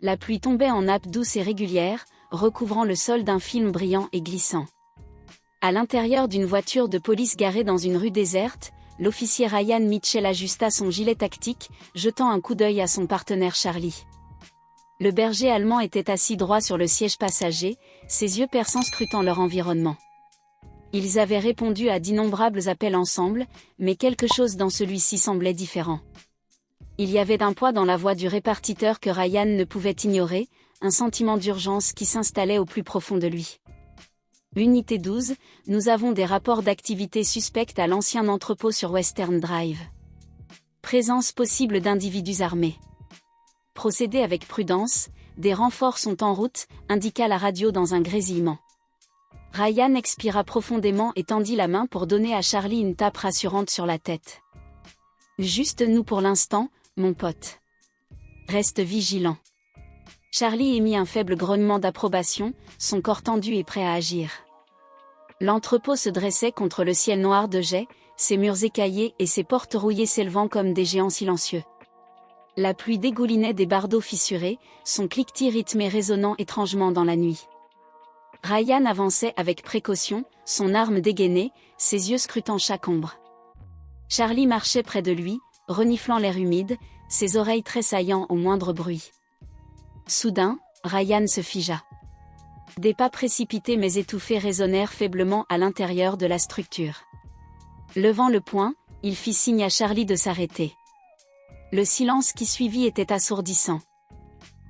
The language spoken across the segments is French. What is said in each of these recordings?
La pluie tombait en nappes douces et régulières, recouvrant le sol d'un film brillant et glissant. À l'intérieur d'une voiture de police garée dans une rue déserte, l'officier Ryan Mitchell ajusta son gilet tactique, jetant un coup d'œil à son partenaire Charlie. Le berger allemand était assis droit sur le siège passager, ses yeux perçants scrutant leur environnement. Ils avaient répondu à d'innombrables appels ensemble, mais quelque chose dans celui-ci semblait différent. Il y avait un poids dans la voix du répartiteur que Ryan ne pouvait ignorer, un sentiment d'urgence qui s'installait au plus profond de lui. Unité 12, nous avons des rapports d'activité suspecte à l'ancien entrepôt sur Western Drive. Présence possible d'individus armés. Procédez avec prudence, des renforts sont en route, indiqua la radio dans un grésillement. Ryan expira profondément et tendit la main pour donner à Charlie une tape rassurante sur la tête. Juste nous pour l'instant, mon pote. Reste vigilant. Charlie émit un faible grognement d'approbation, son corps tendu et prêt à agir. L'entrepôt se dressait contre le ciel noir de jais, ses murs écaillés et ses portes rouillées s'élevant comme des géants silencieux. La pluie dégoulinait des bardeaux fissurés, son cliquetis rythmé résonnant étrangement dans la nuit. Ryan avançait avec précaution, son arme dégainée, ses yeux scrutant chaque ombre. Charlie marchait près de lui, reniflant l'air humide, ses oreilles tressaillant au moindre bruit. Soudain, Ryan se figea. Des pas précipités mais étouffés résonnèrent faiblement à l'intérieur de la structure. Levant le poing, il fit signe à Charlie de s'arrêter. Le silence qui suivit était assourdissant.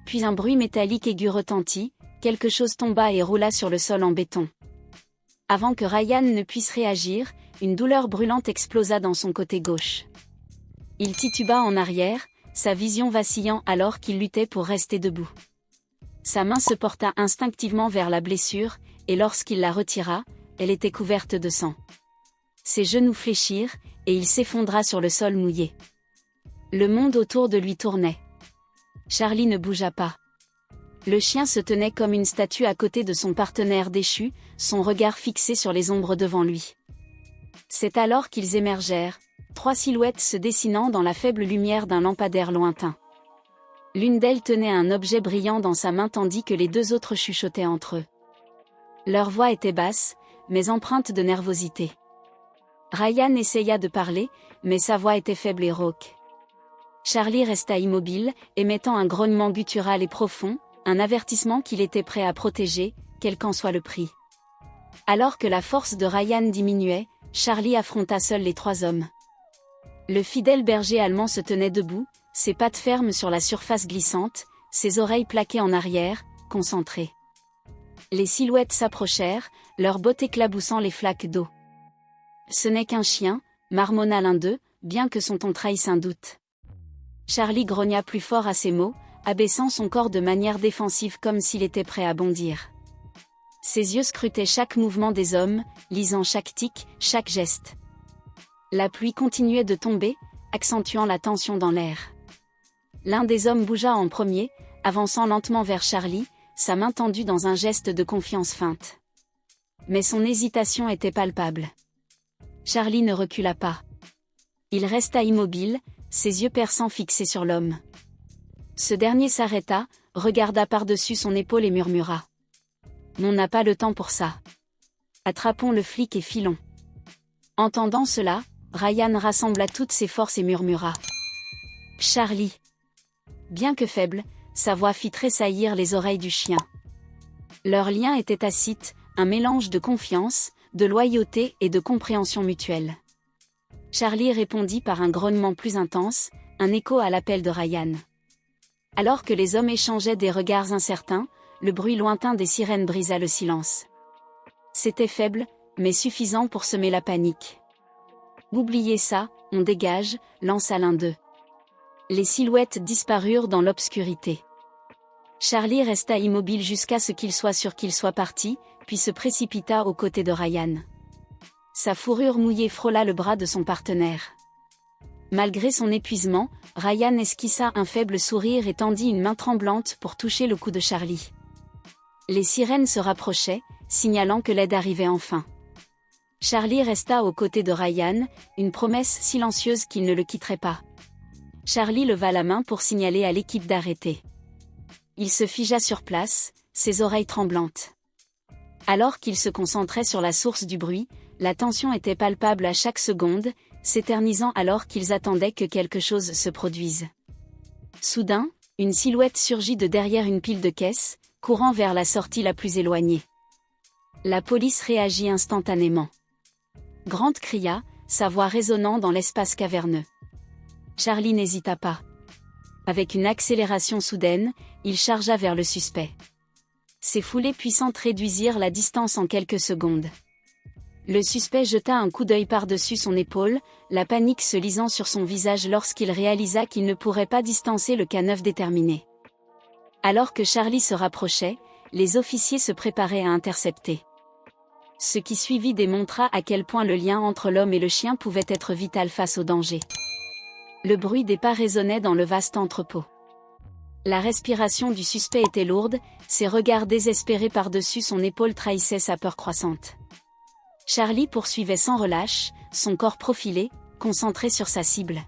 Puis un bruit métallique aigu retentit, quelque chose tomba et roula sur le sol en béton. Avant que Ryan ne puisse réagir, une douleur brûlante explosa dans son côté gauche. Il tituba en arrière, sa vision vacillant alors qu'il luttait pour rester debout. Sa main se porta instinctivement vers la blessure, et lorsqu'il la retira, elle était couverte de sang. Ses genoux fléchirent, et il s'effondra sur le sol mouillé. Le monde autour de lui tournait. Charlie ne bougea pas. Le chien se tenait comme une statue à côté de son partenaire déchu, son regard fixé sur les ombres devant lui. C'est alors qu'ils émergèrent, trois silhouettes se dessinant dans la faible lumière d'un lampadaire lointain. L'une d'elles tenait un objet brillant dans sa main tandis que les deux autres chuchotaient entre eux. Leur voix était basse, mais empreinte de nervosité. Ryan essaya de parler, mais sa voix était faible et rauque. Charlie resta immobile, émettant un grognement guttural et profond, un avertissement qu'il était prêt à protéger, quel qu'en soit le prix. Alors que la force de Ryan diminuait, Charlie affronta seul les trois hommes. Le fidèle berger allemand se tenait debout, ses pattes fermes sur la surface glissante, ses oreilles plaquées en arrière, concentrées. Les silhouettes s'approchèrent, leurs bottes éclaboussant les flaques d'eau. Ce n'est qu'un chien, marmonna l'un d'eux, bien que son ton trahisse un doute. Charlie grogna plus fort à ces mots, abaissant son corps de manière défensive comme s'il était prêt à bondir. Ses yeux scrutaient chaque mouvement des hommes, lisant chaque tic, chaque geste. La pluie continuait de tomber, accentuant la tension dans l'air. L'un des hommes bougea en premier, avançant lentement vers Charlie, sa main tendue dans un geste de confiance feinte. Mais son hésitation était palpable. Charlie ne recula pas. Il resta immobile, ses yeux perçants fixés sur l'homme. Ce dernier s'arrêta, regarda par-dessus son épaule et murmura. « On n'a pas le temps pour ça. Attrapons le flic et filons. » Entendant cela, Ryan rassembla toutes ses forces et murmura. « Charlie !» Bien que faible, sa voix fit tressaillir les oreilles du chien. Leur lien était tacite, un mélange de confiance, de loyauté et de compréhension mutuelle. Charlie répondit par un grognement plus intense, un écho à l'appel de Ryan. Alors que les hommes échangeaient des regards incertains, le bruit lointain des sirènes brisa le silence. C'était faible, mais suffisant pour semer la panique. « Oubliez ça, on dégage », lança l'un d'eux. Les silhouettes disparurent dans l'obscurité. Charlie resta immobile jusqu'à ce qu'il soit sûr qu'il soit parti, puis se précipita aux côtés de Ryan. Sa fourrure mouillée frôla le bras de son partenaire. Malgré son épuisement, Ryan esquissa un faible sourire et tendit une main tremblante pour toucher le cou de Charlie. Les sirènes se rapprochaient, signalant que l'aide arrivait enfin. Charlie resta aux côtés de Ryan, une promesse silencieuse qu'il ne le quitterait pas. Charlie leva la main pour signaler à l'équipe d'arrêter. il se figea sur place, ses oreilles tremblantes. Alors qu'il se concentrait sur la source du bruit, la tension était palpable à chaque seconde, s'éternisant alors qu'ils attendaient que quelque chose se produise. Soudain, une silhouette surgit de derrière une pile de caisses, courant vers la sortie la plus éloignée. La police réagit instantanément. Grant cria, sa voix résonnant dans l'espace caverneux. Charlie n'hésita pas. Avec une accélération soudaine, il chargea vers le suspect. Ses foulées puissantes réduisirent la distance en quelques secondes. Le suspect jeta un coup d'œil par-dessus son épaule, la panique se lisant sur son visage lorsqu'il réalisa qu'il ne pourrait pas distancer le K9 déterminé. Alors que Charlie se rapprochait, les officiers se préparaient à intercepter. Ce qui suivit démontra à quel point le lien entre l'homme et le chien pouvait être vital face au danger. Le bruit des pas résonnait dans le vaste entrepôt. La respiration du suspect était lourde, ses regards désespérés par-dessus son épaule trahissaient sa peur croissante. Charlie poursuivait sans relâche, son corps profilé, concentré sur sa cible.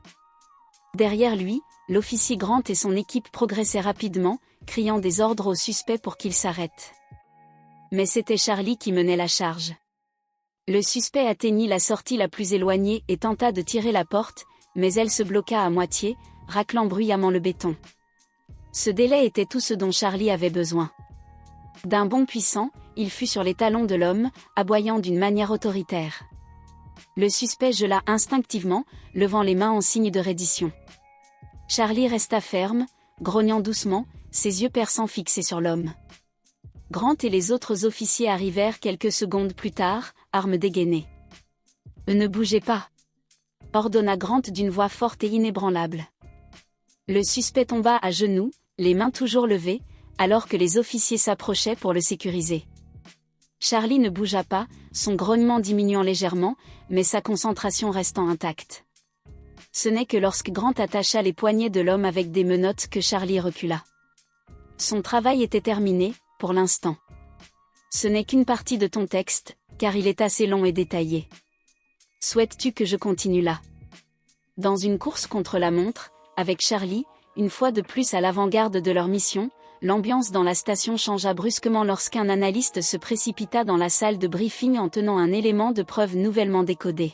Derrière lui, l'officier Grant et son équipe progressaient rapidement, criant des ordres au suspect pour qu'il s'arrête. Mais c'était Charlie qui menait la charge. Le suspect atteignit la sortie la plus éloignée et tenta de tirer la porte, mais elle se bloqua à moitié, raclant bruyamment le béton. Ce délai était tout ce dont Charlie avait besoin. D'un bond puissant, il fut sur les talons de l'homme, aboyant d'une manière autoritaire. Le suspect gela instinctivement, levant les mains en signe de reddition. Charlie resta ferme, grognant doucement, ses yeux perçants fixés sur l'homme. Grant et les autres officiers arrivèrent quelques secondes plus tard, armes dégainées. « Ne bougez pas !» ordonna Grant d'une voix forte et inébranlable. Le suspect tomba à genoux, les mains toujours levées, alors que les officiers s'approchaient pour le sécuriser. Charlie ne bougea pas, son grognement diminuant légèrement, mais sa concentration restant intacte. Ce n'est que lorsque Grant attacha les poignets de l'homme avec des menottes que Charlie recula. Son travail était terminé, pour l'instant. Ce n'est qu'une partie de ton texte, car il est assez long et détaillé. Souhaites-tu que je continue là? Dans une course contre la montre, avec Charlie, une fois de plus à l'avant-garde de leur mission, l'ambiance dans la station changea brusquement lorsqu'un analyste se précipita dans la salle de briefing en tenant un élément de preuve nouvellement décodé.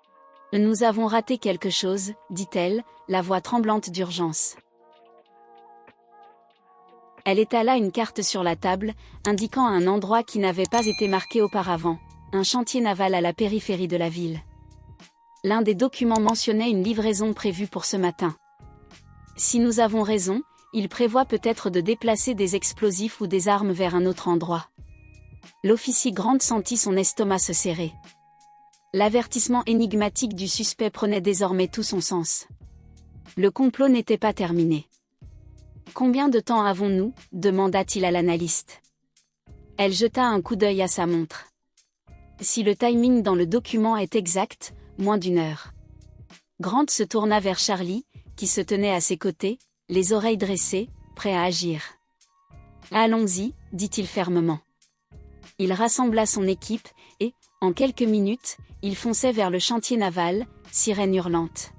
« Nous avons raté quelque chose, dit-elle, la voix tremblante d'urgence. Elle étala une carte sur la table, indiquant un endroit qui n'avait pas été marqué auparavant, un chantier naval à la périphérie de la ville. L'un des documents mentionnait une livraison prévue pour ce matin. Si nous avons raison, il prévoit peut-être de déplacer des explosifs ou des armes vers un autre endroit. L'officier Grant sentit son estomac se serrer. L'avertissement énigmatique du suspect prenait désormais tout son sens. Le complot n'était pas terminé. « Combien de temps avons-nous » demanda-t-il à l'analyste. Elle jeta un coup d'œil à sa montre. Si le timing dans le document est exact, moins d'1 heure. Grant se tourna vers Charlie, qui se tenait à ses côtés, les oreilles dressées, prêt à agir. « Allons-y » dit-il fermement. Il rassembla son équipe, et, en quelques minutes, ils fonçaient vers le chantier naval, sirène hurlante.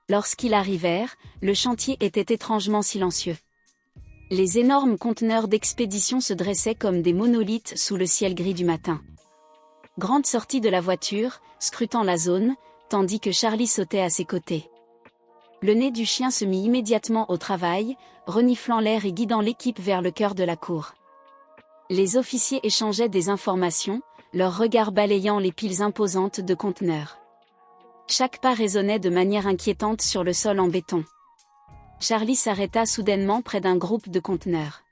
Lorsqu'ils arrivèrent, le chantier était étrangement silencieux. Les énormes conteneurs d'expédition se dressaient comme des monolithes sous le ciel gris du matin. Grant sortit de la voiture, scrutant la zone, tandis que Charlie sautait à ses côtés. Le nez du chien se mit immédiatement au travail, reniflant l'air et guidant l'équipe vers le cœur de la cour. Les officiers échangeaient des informations, leurs regards balayant les piles imposantes de conteneurs. Chaque pas résonnait de manière inquiétante sur le sol en béton. Charlie s'arrêta soudainement près d'un groupe de conteneurs.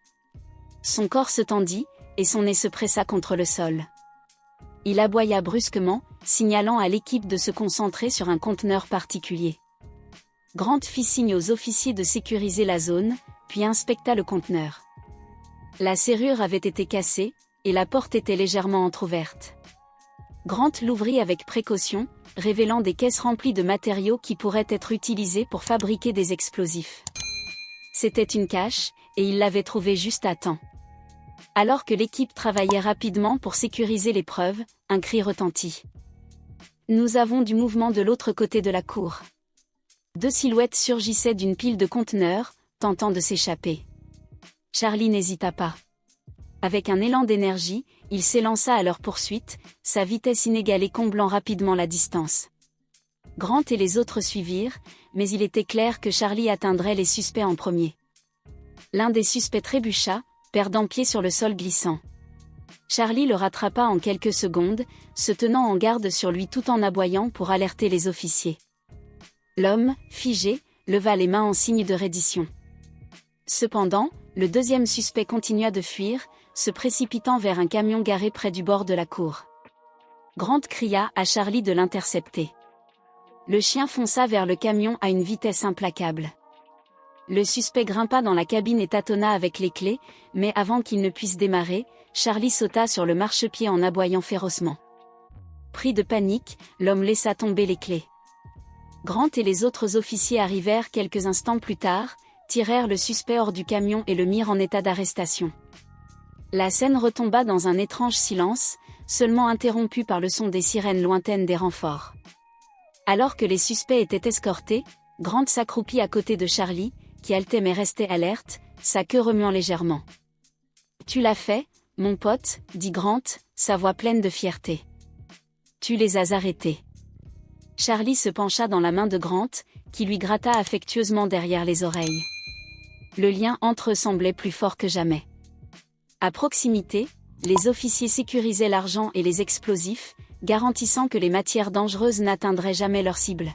Son corps se tendit, et son nez se pressa contre le sol. Il aboya brusquement, signalant à l'équipe de se concentrer sur un conteneur particulier. Grant fit signe aux officiers de sécuriser la zone, puis inspecta le conteneur. La serrure avait été cassée, et la porte était légèrement entr'ouverte. Grant l'ouvrit avec précaution, révélant des caisses remplies de matériaux qui pourraient être utilisés pour fabriquer des explosifs. C'était une cache, et il l'avait trouvée juste à temps. Alors que l'équipe travaillait rapidement pour sécuriser les preuves, un cri retentit. Nous avons du mouvement de l'autre côté de la cour. 2 silhouettes surgissaient d'une pile de conteneurs, tentant de s'échapper. Charlie n'hésita pas. Avec un élan d'énergie, il s'élança à leur poursuite, sa vitesse inégalée comblant rapidement la distance. Grant et les autres suivirent, mais il était clair que Charlie atteindrait les suspects en premier. L'un des suspects trébucha, perdant pied sur le sol glissant. Charlie le rattrapa en quelques secondes, se tenant en garde sur lui tout en aboyant pour alerter les officiers. L'homme, figé, leva les mains en signe de reddition. Cependant, le deuxième suspect continua de fuir, se précipitant vers un camion garé près du bord de la cour. Grant cria à Charlie de l'intercepter. Le chien fonça vers le camion à une vitesse implacable. Le suspect grimpa dans la cabine et tâtonna avec les clés, mais avant qu'il ne puisse démarrer, Charlie sauta sur le marchepied en aboyant férocement. Pris de panique, l'homme laissa tomber les clés. Grant et les autres officiers arrivèrent quelques instants plus tard, tirèrent le suspect hors du camion et le mirent en état d'arrestation. La scène retomba dans un étrange silence, seulement interrompu par le son des sirènes lointaines des renforts. Alors que les suspects étaient escortés, Grant s'accroupit à côté de Charlie, qui haletait mais restait alerte, sa queue remuant légèrement. « Tu l'as fait, mon pote, » dit Grant, sa voix pleine de fierté. « Tu les as arrêtés. » Charlie se pencha dans la main de Grant, qui lui gratta affectueusement derrière les oreilles. Le lien entre eux semblait plus fort que jamais. À proximité, les officiers sécurisaient l'argent et les explosifs, garantissant que les matières dangereuses n'atteindraient jamais leur cible.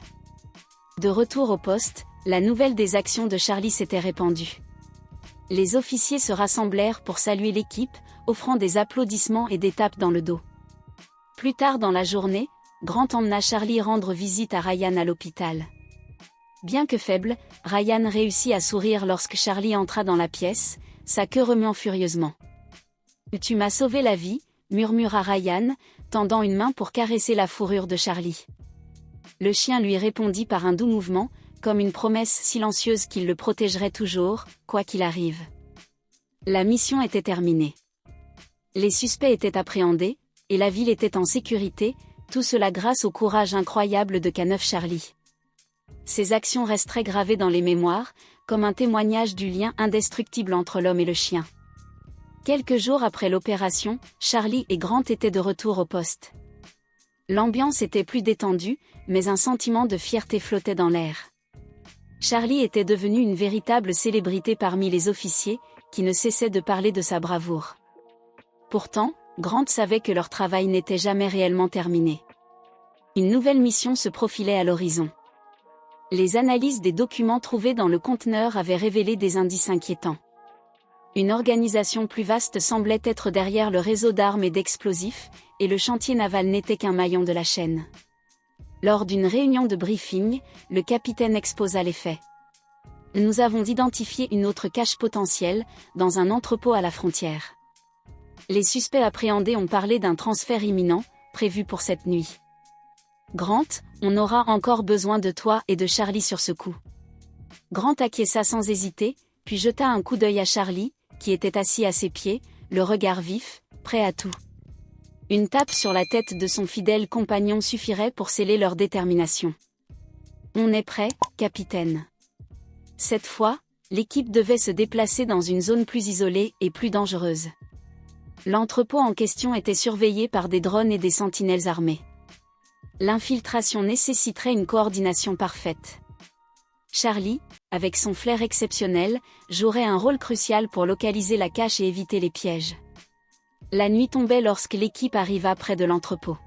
De retour au poste, la nouvelle des actions de Charlie s'était répandue. Les officiers se rassemblèrent pour saluer l'équipe, offrant des applaudissements et des tapes dans le dos. Plus tard dans la journée, Grant emmena Charlie rendre visite à Ryan à l'hôpital. Bien que faible, Ryan réussit à sourire lorsque Charlie entra dans la pièce, sa queue remuant furieusement. « Tu m'as sauvé la vie », murmura Ryan, tendant une main pour caresser la fourrure de Charlie. Le chien lui répondit par un doux mouvement, comme une promesse silencieuse qu'il le protégerait toujours, quoi qu'il arrive. La mission était terminée. Les suspects étaient appréhendés, et la ville était en sécurité, tout cela grâce au courage incroyable de K9 Charlie. Ses actions resteraient gravées dans les mémoires, comme un témoignage du lien indestructible entre l'homme et le chien. Quelques jours après l'opération, Charlie et Grant étaient de retour au poste. L'ambiance était plus détendue, mais un sentiment de fierté flottait dans l'air. Charlie était devenu une véritable célébrité parmi les officiers, qui ne cessaient de parler de sa bravoure. Pourtant, Grant savait que leur travail n'était jamais réellement terminé. Une nouvelle mission se profilait à l'horizon. Les analyses des documents trouvés dans le conteneur avaient révélé des indices inquiétants. Une organisation plus vaste semblait être derrière le réseau d'armes et d'explosifs, et le chantier naval n'était qu'un maillon de la chaîne. Lors d'une réunion de briefing, le capitaine exposa les faits. Nous avons identifié une autre cache potentielle, dans un entrepôt à la frontière. Les suspects appréhendés ont parlé d'un transfert imminent, prévu pour cette nuit. Grant, on aura encore besoin de toi et de Charlie sur ce coup. Grant acquiesça sans hésiter, puis jeta un coup d'œil à Charlie, qui était assis à ses pieds, le regard vif, prêt à tout. Une tape sur la tête de son fidèle compagnon suffirait pour sceller leur détermination. On est prêt, capitaine. Cette fois, l'équipe devait se déplacer dans une zone plus isolée et plus dangereuse. L'entrepôt en question était surveillé par des drones et des sentinelles armés. L'infiltration nécessiterait une coordination parfaite. Charlie, avec son flair exceptionnel, jouerait un rôle crucial pour localiser la cache et éviter les pièges. La nuit tombait lorsque l'équipe arriva près de l'entrepôt.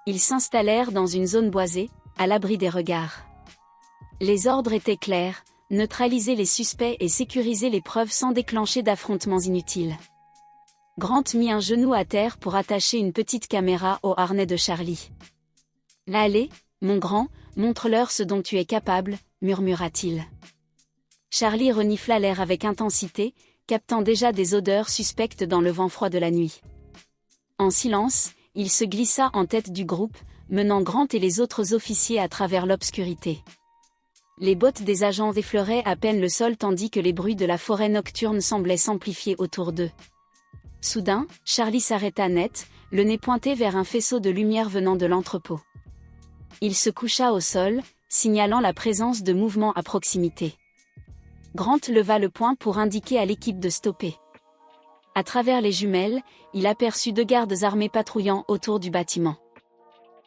Ils s'installèrent dans une zone boisée, à l'abri des regards. Les ordres étaient clairs, neutraliser les suspects et sécuriser les preuves sans déclencher d'affrontements inutiles. Grant mit un genou à terre pour attacher une petite caméra au harnais de Charlie. « Allez, mon grand, montre-leur ce dont tu es capable », murmura-t-il. Charlie renifla l'air avec intensité, captant déjà des odeurs suspectes dans le vent froid de la nuit. En silence, il se glissa en tête du groupe, menant Grant et les autres officiers à travers l'obscurité. Les bottes des agents effleuraient à peine le sol tandis que les bruits de la forêt nocturne semblaient s'amplifier autour d'eux. Soudain, Charlie s'arrêta net, le nez pointé vers un faisceau de lumière venant de l'entrepôt. Il se coucha au sol, signalant la présence de mouvements à proximité. Grant leva le poing pour indiquer à l'équipe de stopper. À travers les jumelles, il aperçut 2 gardes armés patrouillant autour du bâtiment.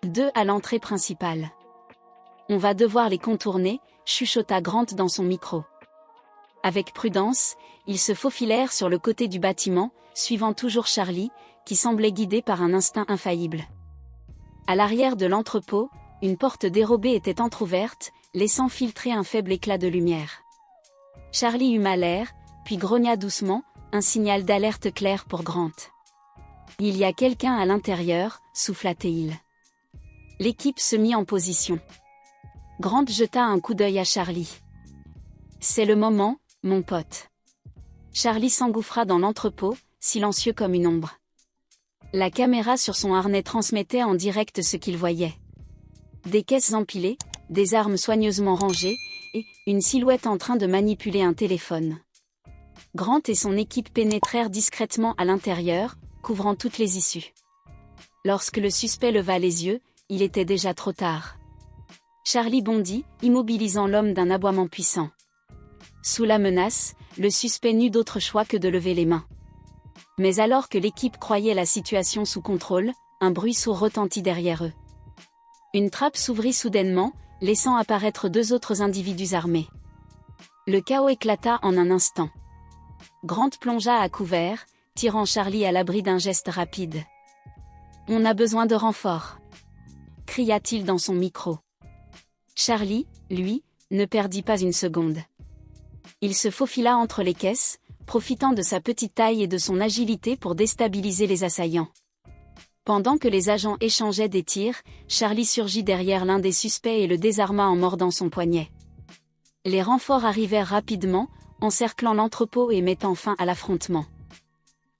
2 à l'entrée principale. On va devoir les contourner, chuchota Grant dans son micro. Avec prudence, ils se faufilèrent sur le côté du bâtiment, suivant toujours Charlie, qui semblait guidé par un instinct infaillible. À l'arrière de l'entrepôt, une porte dérobée était entr'ouverte, laissant filtrer un faible éclat de lumière. Charlie huma l'air, puis grogna doucement, un signal d'alerte clair pour Grant. « Il y a quelqu'un à l'intérieur », souffla-t-il. L'équipe se mit en position. Grant jeta un coup d'œil à Charlie. « C'est le moment, mon pote. » Charlie s'engouffra dans l'entrepôt, silencieux comme une ombre. La caméra sur son harnais transmettait en direct ce qu'il voyait. Des caisses empilées, des armes soigneusement rangées, et une silhouette en train de manipuler un téléphone. Grant et son équipe pénétrèrent discrètement à l'intérieur, couvrant toutes les issues. Lorsque le suspect leva les yeux, il était déjà trop tard. Charlie bondit, immobilisant l'homme d'un aboiement puissant. Sous la menace, le suspect n'eut d'autre choix que de lever les mains. Mais alors que l'équipe croyait la situation sous contrôle, un bruit sourd retentit derrière eux. Une trappe s'ouvrit soudainement, laissant apparaître 2 autres individus armés. Le chaos éclata en un instant. Grant plongea à couvert, tirant Charlie à l'abri d'un geste rapide. « On a besoin de renforts !» cria-t-il dans son micro. Charlie, lui, ne perdit pas une seconde. Il se faufila entre les caisses, profitant de sa petite taille et de son agilité pour déstabiliser les assaillants. Pendant que les agents échangeaient des tirs, Charlie surgit derrière l'un des suspects et le désarma en mordant son poignet. Les renforts arrivèrent rapidement, encerclant l'entrepôt et mettant fin à l'affrontement.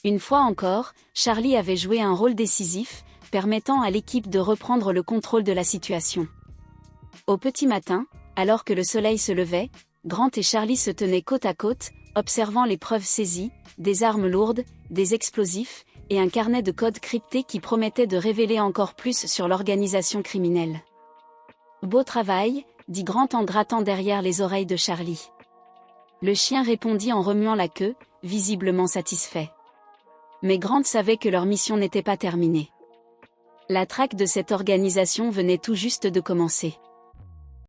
Une fois encore, Charlie avait joué un rôle décisif, permettant à l'équipe de reprendre le contrôle de la situation. Au petit matin, alors que le soleil se levait, Grant et Charlie se tenaient côte à côte, observant les preuves saisies, des armes lourdes, des explosifs, et un carnet de code crypté qui promettait de révéler encore plus sur l'organisation criminelle. « Beau travail », dit Grant en grattant derrière les oreilles de Charlie. Le chien répondit en remuant la queue, visiblement satisfait. Mais Grant savait que leur mission n'était pas terminée. La traque de cette organisation venait tout juste de commencer.